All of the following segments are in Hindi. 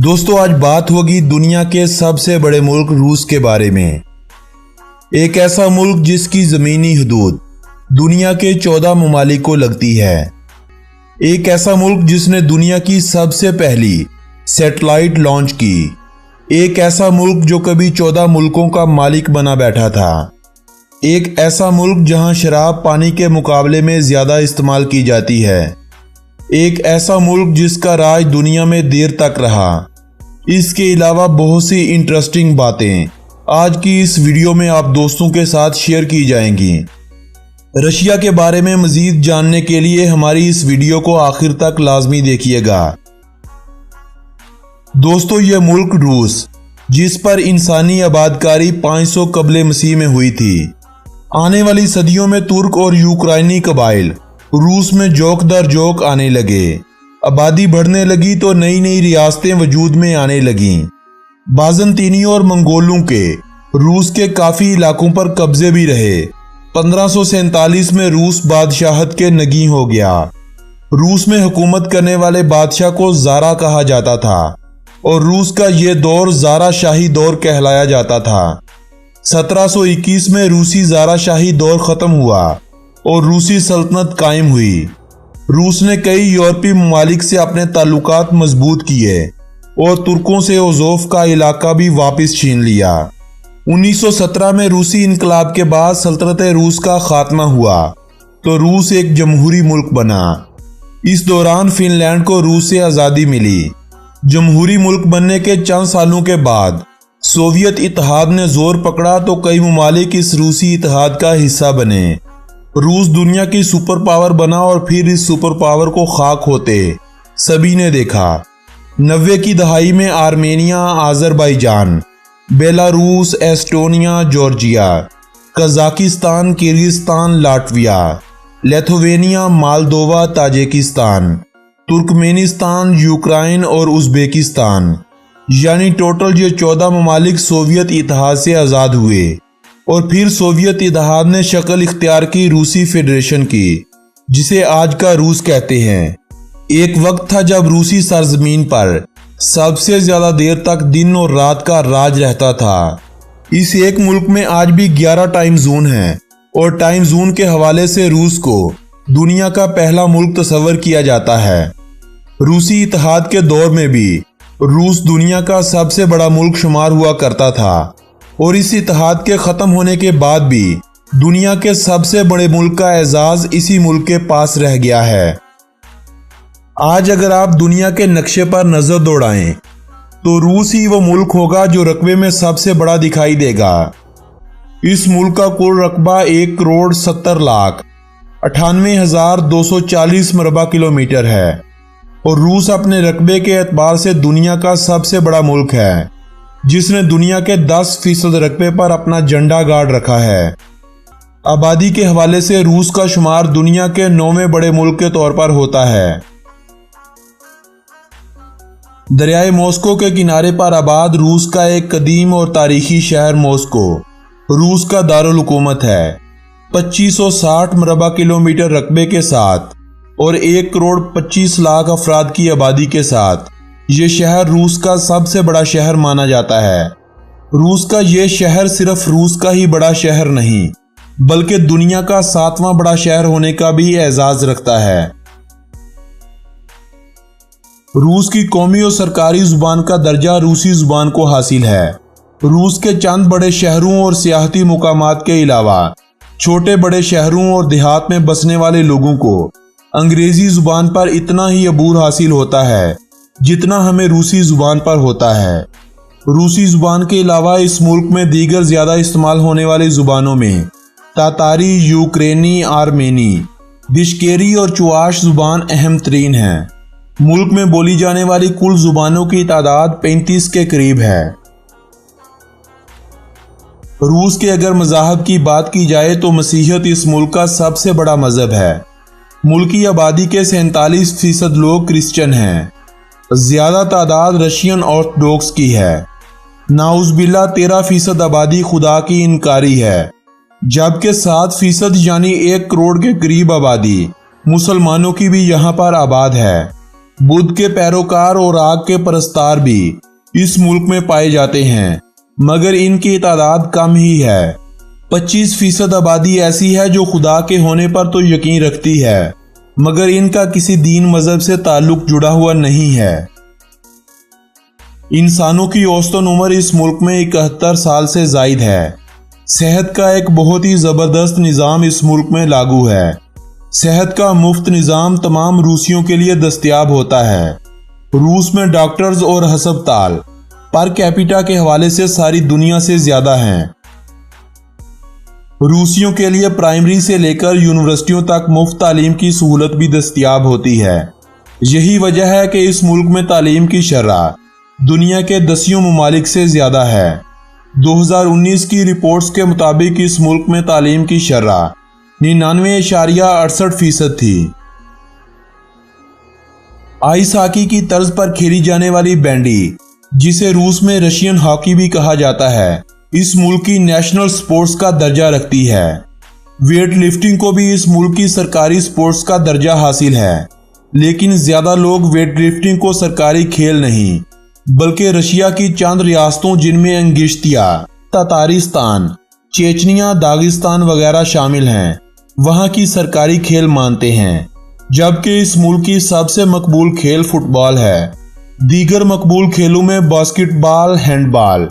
दोस्तों आज बात होगी दुनिया के सबसे बड़े मुल्क रूस के बारे में। एक ऐसा मुल्क जिसकी ज़मीनी हदूद दुनिया के 14 ममालिक को लगती है। एक ऐसा मुल्क जिसने दुनिया की सबसे पहली सैटेलाइट लॉन्च की। एक ऐसा मुल्क जो कभी 14 मुल्कों का मालिक बना बैठा था। एक ऐसा मुल्क जहां शराब पानी के मुकाबले में ज़्यादा इस्तेमाल की जाती है। एक ऐसा मुल्क जिसका राज दुनिया में देर तक रहा। इसके अलावा बहुत सी इंटरेस्टिंग बातें आज की इस वीडियो में आप दोस्तों के साथ शेयर की जाएंगी। रशिया के बारे में मजीद जानने के लिए हमारी इस वीडियो को आखिर तक लाजमी देखिएगा। दोस्तों यह मुल्क रूस, जिस पर इंसानी आबादकारी 500 कबले मसीह में हुई थी। आने वाली सदियों में तुर्क और यूक्राइनी कबाइल रूस में जोक दर जोक आने लगे। आबादी बढ़ने लगी तो नई नई रियासतें वजूद में आने लगीं। बाज़ंतीनियों और मंगोलों के रूस के काफ़ी इलाकों पर कब्जे भी रहे। 1547 में रूस बादशाहत के नगी हो गया। रूस में हुकूमत करने वाले बादशाह को ज़ारा कहा जाता था और रूस का ये दौर ज़ारा शाही दौर कहलाया जाता था। 1721 में रूसी ज़ारा शाही दौर ख़त्म हुआ और रूसी सल्तनत कायम हुई। रूस ने कई यूरोपीय ममालिक से अपने ताल्लुकात मजबूत किए और तुर्कों से ओज़ोफ का इलाका भी वापस छीन लिया। 1917 में रूसी इनकलाब के बाद सल्तनत रूस का खात्मा हुआ तो रूस एक जमहूरी मुल्क बना। इस दौरान फिनलैंड को रूस से आज़ादी मिली। जमहूरी मुल्क बनने के चंद सालों के बाद सोवियत इत्तेहाद ने जोर पकड़ा तो कई ममालिक इस रूसी इत्तेहाद का हिस्सा बने। रूस दुनिया की सुपर पावर बना और फिर इस सुपर पावर को खाक होते सभी ने देखा। 90 की दहाई में Armenia, Azerbaijan, Belarus, Estonia, Georgia, Kazakhstan, Kyrgyzstan, Latvia, Lithuania, Moldova, Tajikistan, Turkmenistan, Ukraine और उज़्बेकिस्तान यानी टोटल ये 14 ममालिक सोवियत इत्तेहाद से आज़ाद हुए और फिर सोवियत इत्तेहाद ने शक्ल इख्तियार की रूसी फेडरेशन की, जिसे आज का रूस कहते हैं। एक वक्त था जब रूसी सरजमीन पर सबसे ज्यादा देर तक दिन और रात का राज रहता था। इस एक मुल्क में आज भी 11 टाइम जोन हैं और टाइम जोन के हवाले से रूस को दुनिया का पहला मुल्क तस्वर किया जाता है। रूसी इत्तेहाद के दौर में भी रूस दुनिया का सबसे बड़ा मुल्क शुमार हुआ करता था और इस इत्तेहाद के ख़त्म होने के बाद भी दुनिया के सबसे बड़े मुल्क का एजाज़ इसी मुल्क के पास रह गया है। आज अगर आप दुनिया के नक्शे पर नज़र दौड़ाएं तो रूस ही वो मुल्क होगा जो रकबे में सबसे बड़ा दिखाई देगा। इस मुल्क का कुल रकबा 1,70,98,240 मरबा किलोमीटर है और रूस अपने रकबे के एतबार से दुनिया का सबसे बड़ा मुल्क है, जिसने दुनिया के 10% रकबे पर अपना झंडा गाड़ रखा है। आबादी के हवाले से रूस का शुमार दुनिया के 9वें बड़े मुल्क के तौर पर होता है। दरियाए मॉस्को के किनारे पर आबाद रूस का एक कदीम और तारीखी शहर मॉस्को रूस का दारुल हुकूमत है। 2560 मरबा किलोमीटर रकबे के साथ और 1,25,00,000 अफराद की आबादी के साथ ये शहर रूस का सबसे बड़ा शहर माना जाता है। रूस का ये शहर सिर्फ रूस का ही बड़ा शहर नहीं बल्कि दुनिया का 7वां बड़ा शहर होने का भी एजाज रखता है। रूस की कौमी और सरकारी जुबान का दर्जा रूसी जुबान को हासिल है। रूस के चंद बड़े शहरों और सियाहती मुकामात के अलावा छोटे बड़े शहरों और देहात में बसने वाले लोगों को अंग्रेजी जुबान पर इतना ही अबूर हासिल होता है जितना हमें रूसी जुबान पर होता है। रूसी जुबान के अलावा इस मुल्क में दीगर ज़्यादा इस्तेमाल होने वाली जुबानों में तातारी, यूक्रेनी, आर्मेनी, बिश्केरी और चुआश जुबान अहम तरीन है। मुल्क में बोली जाने वाली कुल जुबानों की तादाद 35 के करीब है। रूस के अगर मज़ाहब की बात की जाए तो मसीहत इस मुल्क का सबसे बड़ा मज़हब है। मुल्क की आबादी के 47% लोग क्रिश्चियन हैं। ज़्यादा तादाद रशियन ऑर्थोडॉक्स की है। नाउज़बिल्ला 13% आबादी खुदा की इनकारी है, जबकि 7% यानी 1 करोड़ के करीब आबादी मुसलमानों की भी यहाँ पर आबाद है। बुद्ध के पैरोकार और आग के परस्तार भी इस मुल्क में पाए जाते हैं, मगर इनकी तादाद कम ही है। 25% आबादी ऐसी है जो खुदा के होने पर तो यकीन रखती है, मगर इनका किसी दीन मजहब से ताल्लुक जुड़ा हुआ नहीं है। इंसानों की औसतन उम्र इस मुल्क में 71 साल से जायद है। सेहत का एक बहुत ही ज़बरदस्त निज़ाम इस मुल्क में लागू है। सेहत का मुफ्त निज़ाम तमाम रूसियों के लिए दस्तयाब होता है। रूस में डॉक्टर्स और हस्पताल पर कैपिटा के हवाले से सारी दुनिया से ज़्यादा हैं। रूसियों के लिए प्राइमरी से लेकर यूनिवर्सिटियों तक मुफ्त तालीम की सहूलत भी दस्तयाब होती है। यही वजह है कि इस मुल्क में तालीम की शरह दुनिया के 10 ममालिक से ज़्यादा है। 2019 की रिपोर्ट्स के मुताबिक इस मुल्क में तालीम की शरह 99.68% थी। आइस हॉकी की तर्ज पर खेली जाने वाली बैंडी, जिसे रूस में रशियन हॉकी भी कहा जाता है, इस मुल्क की नेशनल स्पोर्ट्स का दर्जा रखती है। वेट लिफ्टिंग को भी इस मुल्क की सरकारी स्पोर्ट्स का दर्जा हासिल है, लेकिन ज्यादा लोग वेट लिफ्टिंग को सरकारी खेल नहीं बल्कि रशिया की चंद रियासतों जिनमें अंगिश्तिया, तातारिस्तान, चेचनिया, दागिस्तान वगैरह शामिल हैं, वहां की सरकारी खेल मानते हैं। जबकि इस मुल्क की सबसे मकबूल खेल फुटबॉल है। दीगर मकबूल खेलों में basketball, handball,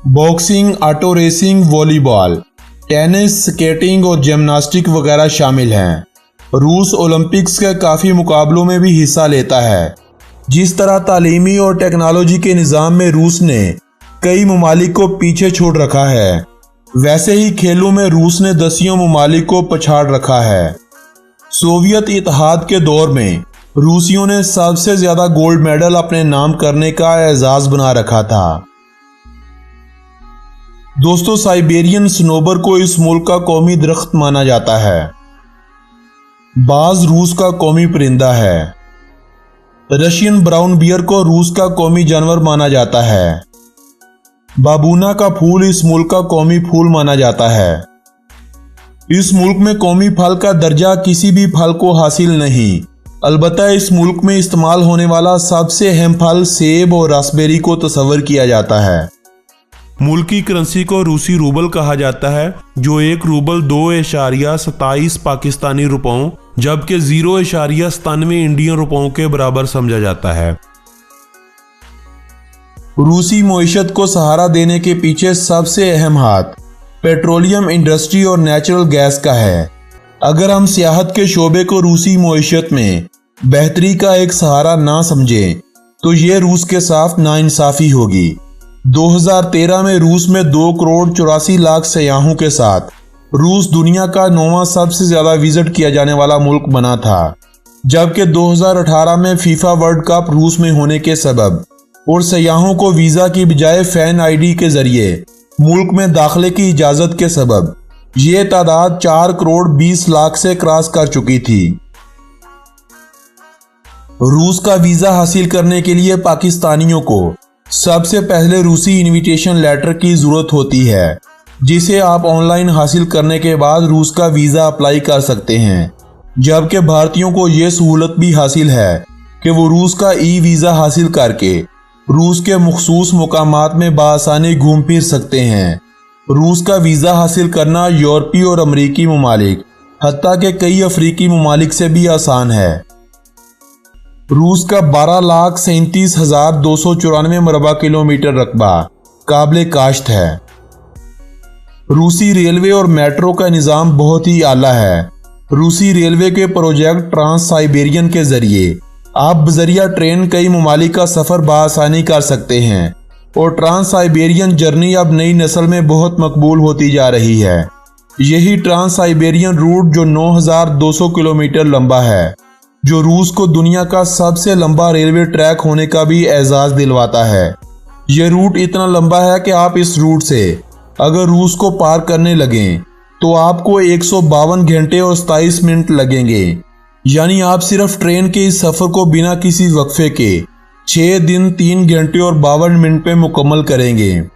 boxing, auto racing, volleyball, tennis, skating और जिम्नास्टिक वगैरह शामिल हैं। रूस ओलंपिक्स के काफ़ी मुकाबलों में भी हिस्सा लेता है। जिस तरह तालीमी और टेक्नोलॉजी के निज़ाम में रूस ने कई ममालिक को पीछे छोड़ रखा है, वैसे ही खेलों में रूस ने 10 ममालिक को पछाड़ रखा है। सोवियत इत्तेहाद के दौर में रूसियों ने सबसे ज़्यादा गोल्ड मेडल अपने नाम करने का एजाज बना रखा था। दोस्तों, साइबेरियन स्नोबर को इस मुल्क का कौमी दरख्त माना जाता है। बाज रूस का कौमी परिंदा है। रशियन ब्राउन बियर को रूस का कौमी जानवर माना जाता है। बाबूना का फूल इस मुल्क का कौमी फूल माना जाता है। इस मुल्क में कौमी फल का दर्जा किसी भी फल को हासिल नहीं, अलबत्ता इस मुल्क में इस्तेमाल होने वाला सबसे अहम फल सेब और रास्पबेरी को तस्वर किया जाता है। मुल्क की करेंसी को रूसी रूबल कहा जाता है, जो 1 रूबल 2.27 पाकिस्तानी रुपयों जबकि 0.97 इंडियन रुपयों के बराबर समझा जाता है। रूसी मईशत को सहारा देने के पीछे सबसे अहम हाथ पेट्रोलियम इंडस्ट्री और नेचुरल गैस का है। अगर हम सियाहत के शोबे को रूसी मईशत में बेहतरी का एक सहारा ना समझें तो ये रूस के साथ नाइंसाफी होगी। 2013 में रूस में 2 करोड़ 84 लाख सयाहों के साथ रूस दुनिया का 9वां सबसे ज्यादा विजिट किया जाने वाला मुल्क बना था, जबकि 2018 में फीफा वर्ल्ड कप रूस में होने के सबब और सयाहों को वीजा की बजाय फैन आईडी के जरिए मुल्क में दाखिले की इजाजत के सबब ये तादाद 4 करोड़ 20 लाख से क्रॉस कर चुकी थी। रूस का वीजा हासिल करने के लिए पाकिस्तानियों को सबसे पहले रूसी इनविटेशन लेटर की जरूरत होती है, जिसे आप ऑनलाइन हासिल करने के बाद रूस का वीजा अप्लाई कर सकते हैं। जबकि भारतीयों को यह सहूलत भी हासिल है कि वो रूस का ई वीजा हासिल करके रूस के मखसूस मुकामात में बआसानी घूम फिर सकते हैं। रूस का वीजा हासिल करना यूरोपीय और अमरीकी ममालिक हत्ता के कई अफ्रीकी ममालिक से भी आसान है। रूस का 12,37,294 मरबा किलोमीटर रकबा काबिल काश्त है। रूसी रेलवे और मेट्रो का निज़ाम बहुत ही आला है। रूसी रेलवे के प्रोजेक्ट ट्रांस साइबेरियन के जरिए आप बजरिया ट्रेन कई ममालिक का सफ़र बआसानी कर सकते हैं और ट्रांस साइबेरियन जर्नी अब नई नस्ल में बहुत मकबूल होती जा रही है। यही ट्रांस साइबेरियन रूट जो 9,200 किलोमीटर लंबा है, जो रूस को दुनिया का सबसे लंबा रेलवे ट्रैक होने का भी एजाज दिलवाता है। यह रूट इतना लंबा है कि आप इस रूट से अगर रूस को पार करने लगें तो आपको 152 घंटे और 27 मिनट लगेंगे। यानी आप सिर्फ ट्रेन के इस सफ़र को बिना किसी वक्फे के 6 दिन 3 घंटे और 52 मिनट में मुकम्मल करेंगे।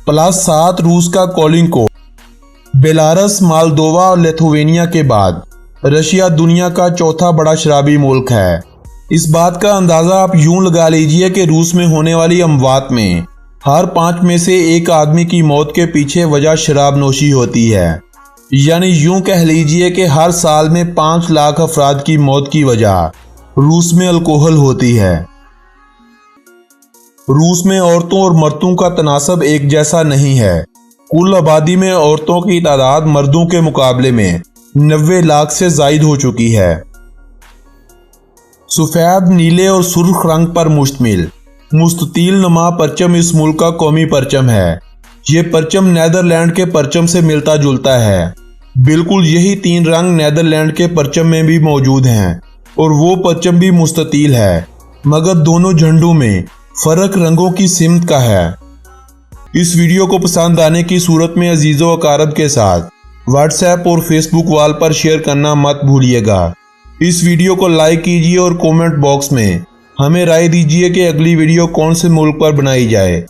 +7 रूस का कॉलिंग कोड बेलारस, मालदोवा और लिथुआनिया के बाद रशिया दुनिया का चौथा बड़ा शराबी मुल्क है। इस बात का अंदाज़ा आप यूं लगा लीजिए कि रूस में होने वाली अमवात में हर 5 में से एक आदमी की मौत के पीछे वजह शराब नोशी होती है। यानी यूं कह लीजिए कि हर साल में 5 लाख अफराद की मौत की वजह रूस में अल्कोहल होती है। रूस में औरतों और मर्दों का तनासब एक जैसा नहीं है। कुल आबादी में औरतों की तादाद मर्दों के मुकाबले में 90 लाख से जायद हो चुकी है। सफेद, नीले और सुर्ख रंग पर मुश्तमिल मुस्ततील नुमा परचम इस मुल्क का कौमी परचम है। ये परचम नेदरलैंड के परचम से मिलता जुलता है। बिल्कुल यही 3 रंग नेदरलैंड के परचम में भी मौजूद हैं और वो परचम भी मुस्ततील है, मगर दोनों झंडों में फर्क रंगों की सिमत का है। इस वीडियो को पसंद आने की सूरत में अजीज़ो अकारब के साथ व्हाट्सएप और फेसबुक वॉल पर शेयर करना मत भूलिएगा। इस वीडियो को लाइक कीजिए और कमेंट बॉक्स में हमें राय दीजिए कि अगली वीडियो कौन से मुल्क पर बनाई जाए।